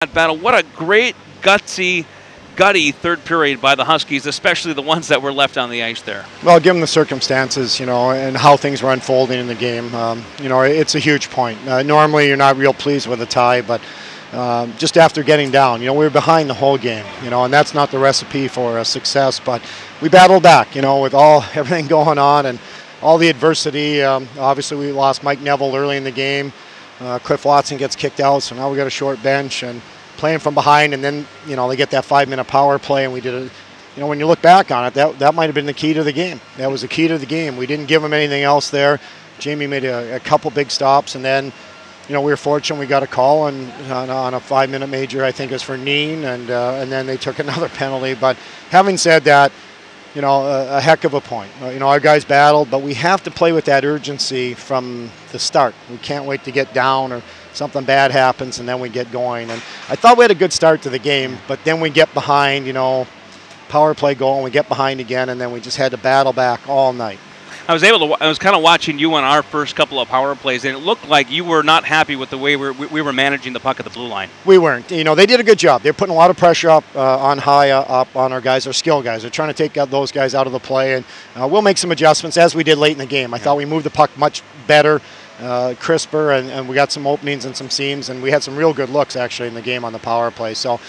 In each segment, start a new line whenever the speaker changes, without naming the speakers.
battle. What a great, gutty third period by the Huskies, especially the ones that were left on the ice there.
Well, given the circumstances, and how things were unfolding in the game, it's a huge point. Normally, you're not real pleased with a tie, but just after getting down, we were behind the whole game, and that's not the recipe for success. But we battled back, with everything going on and all the adversity. Obviously, we lost Mike Neville early in the game. Cliff Watson gets kicked out, so now we got a short bench and playing from behind, and then they get that 5-minute power play, and we did it. When you look back on it, that might have been the key to the game. That was the key to the game. We didn't give them anything else there. Jamie made a couple big stops, and then we were fortunate we got a call on a 5-minute major, I think it was for Neen, and then they took another penalty. But having said that, a heck of a point. Our guys battled, but we have to play with that urgency from the start. We can't wait to get down or something bad happens and then we get going. And I thought we had a good start to the game, but then we get behind, power play goal, and we get behind again, and then we just had to battle back all night.
I was kind of watching you on our first couple of power plays, and it looked like you were not happy with the way we were managing the puck at the blue line.
We weren't. They did a good job. They're putting a lot of pressure up on our guys, our skill guys. They're trying to take those guys out of the play, and we'll make some adjustments as we did late in the game. I thought we moved the puck much better, crisper, and we got some openings and some seams, and we had some real good looks actually in the game on the power play. So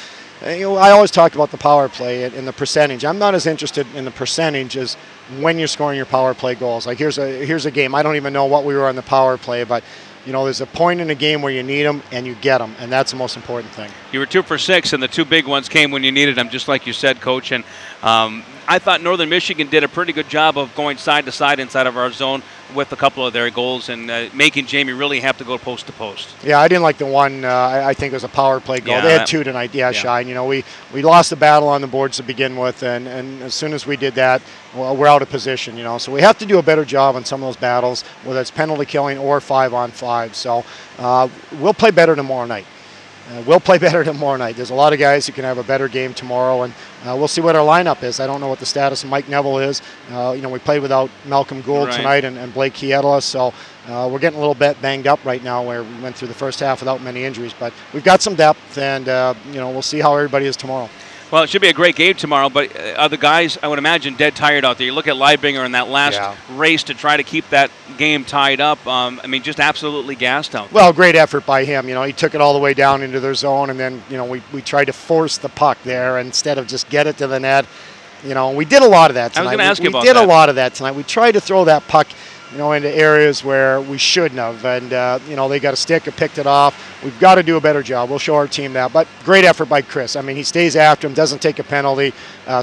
I always talk about the power play and the percentage. I'm not as interested in the percentage as when you're scoring your power play goals. Like here's a game. I don't even know what we were on the power play, but there's a point in a game where you need them and you get them, and that's the most important thing.
You were 2 for 6, and the 2 big ones came when you needed them, just like you said, Coach. And I thought Northern Michigan did a pretty good job of going side to side inside of our zone with a couple of their goals and making Jamie really have to go post to post.
Yeah, I didn't like the one. I think it was a power play goal.
Yeah,
they had 2 tonight. Yeah, Shine. We lost the battle on the boards to begin with, and as soon as we did that, well, we're out of position. So we have to do a better job on some of those battles, whether it's penalty killing or 5-on-5. So we'll play better tomorrow night. There's a lot of guys who can have a better game tomorrow, and we'll see what our lineup is. I don't know what the status of Mike Neville is. We played without Malcolm Gould tonight and Blake Kietala, so we're getting a little bit banged up right now where we went through the first half without many injuries. But we've got some depth, and we'll see how everybody is tomorrow.
Well, it should be a great game tomorrow, but are the guys, I would imagine, dead tired out there? You look at Leibinger in that last race to try to keep that game tied up. Just absolutely gassed out there.
Well, great effort by him. He took it all the way down into their zone, and then, we tried to force the puck there instead of just get it to the net. We did a lot of that tonight.
I was going to ask you about
that. We did a lot of that tonight. We tried to throw that puck into areas where we shouldn't have. And, they got a stick and picked it off. We've got to do a better job. We'll show our team that. But great effort by Chris. He stays after him, doesn't take a penalty,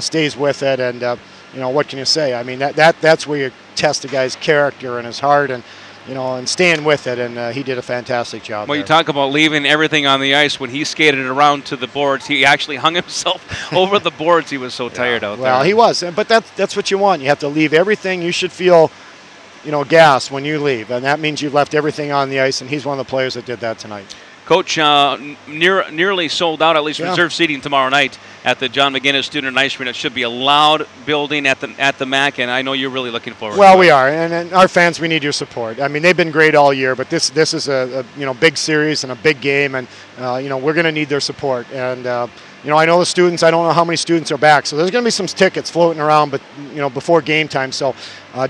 stays with it. And, what can you say? That's where you test the guy's character and his heart and staying with it. And he did a fantastic job.
Well, you talk about leaving everything on the ice. When he skated around to the boards, he actually hung himself over the boards. He was so tired out there.
Well, he was. But that's what you want. You have to leave everything. You should feel gas when you leave, and that means you've left everything on the ice, and he's one of the players that did that tonight.
Coach, nearly sold out, at least reserve seating tomorrow night at the John McGinnis Student Ice Arena. It should be a loud building at the MAC, and I know you're really looking forward to it.
Well, we are, and our fans, we need your support. They've been great all year, but this is a big series and a big game, and we're going to need their support. And I know the students. I don't know how many students are back, so there's going to be some tickets floating around, but before game time. So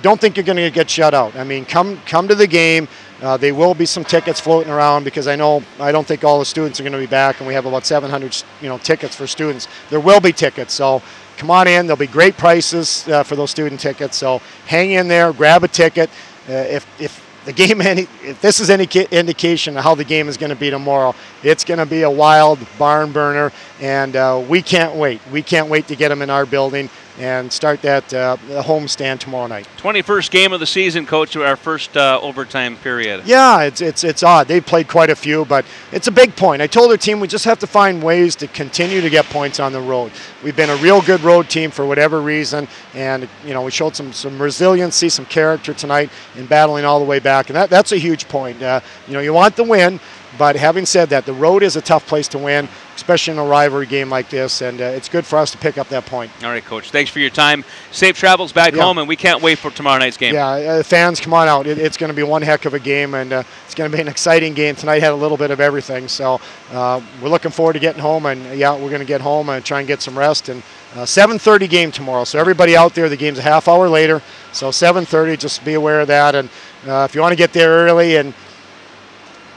don't think you're going to get shut out. Come to the game. There will be some tickets floating around because I don't think all the students are going to be back, and we have about 700 tickets for students. There will be tickets, so come on in. There'll be great prices for those student tickets. So hang in there, grab a ticket. If the game, if this is any indication of how the game is going to be tomorrow, it's going to be a wild barn burner, and we can't wait. We can't wait to get them in our building and start that homestand tomorrow night.
21st game of the season, Coach, our first overtime period.
Yeah, it's odd. They've played quite a few, but it's a big point. I told our team we just have to find ways to continue to get points on the road. We've been a real good road team for whatever reason, and we showed some resiliency, some character tonight in battling all the way back, and that's a huge point. You want the win, But having said that, the road is a tough place to win, especially in a rivalry game like this, and it's good for us to pick up that point.
All right, Coach. Thanks for your time. Safe travels back home, and we can't wait for tomorrow night's game.
Yeah, fans, come on out. It's going to be one heck of a game, and it's going to be an exciting game. Tonight had a little bit of everything, so we're looking forward to getting home, and we're going to get home and try and get some rest. And 7:30 game tomorrow, so everybody out there, the game's a half hour later, so 7:30, just be aware of that. And if you want to get there early and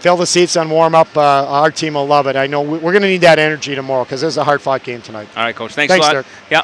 fill the seats on warm-up, our team will love it. I know we're going to need that energy tomorrow because this is a hard-fought game tonight.
All right, Coach. Thanks a lot.
Dirk.
Yeah.